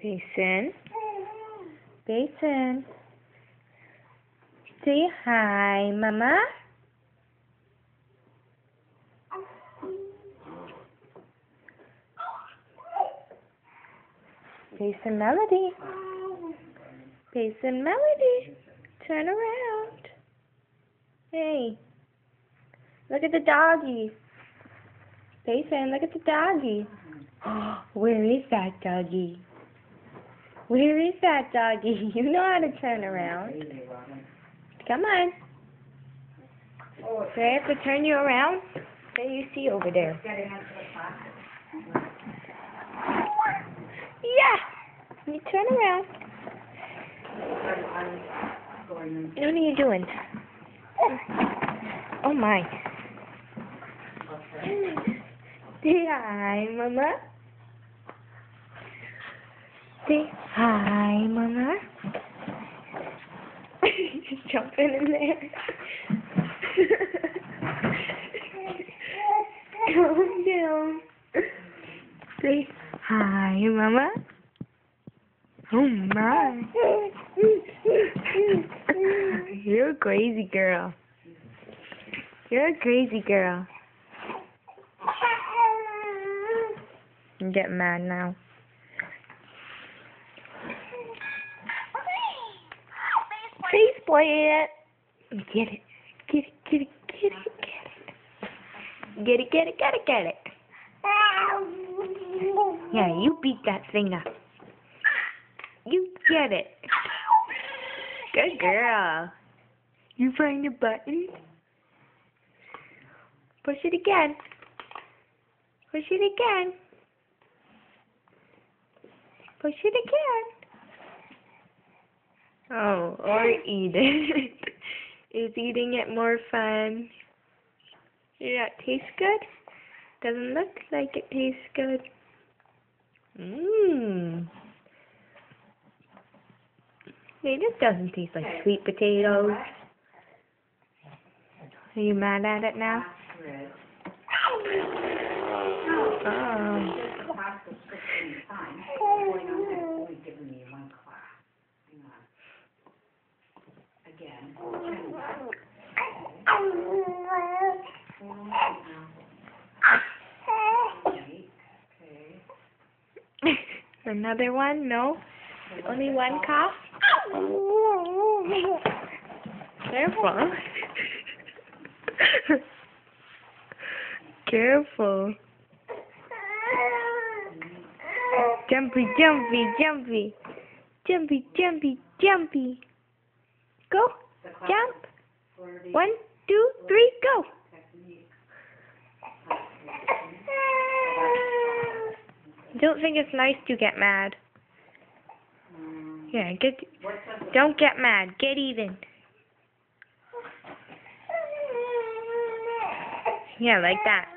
Payson. Payson. Say hi, Mama. Payson Melody. Payson Melody. Turn around. Hey. Look at the doggy. Payson, look at the doggy. Oh, where is that doggy? Where is that doggy? You know how to turn around. Come on. Do I have to turn you around? What do you see over there? Yeah! You turn around. What are you doing? Oh my. Say hi, Mama. Say hi, Mama. Just jumping in there. Calm down. Say hi, Mama. Oh my. You're a crazy girl. You're a crazy girl. I'm getting mad now. Face plant. Get it. Get it, get it, get it, get it. Get it, get it, get it, get it. Yeah, you beat that thing up. You get it. Good girl. You find the button? Push it again. Push it again. Push it again. Oh, or eat it. Is eating it more fun? Does that taste good? Doesn't look like it tastes good. Mmm. Hey, this doesn't taste like sweet potatoes. Are you mad at it now? Oh. Another one? No? Only one cough? Careful. Careful. Jumpy, jumpy, jumpy. Jumpy, jumpy, jumpy. Go. Jump. 1, 2, 3, go. Don't think it's nice to get mad. Yeah, don't get mad. Get even. Yeah, like that.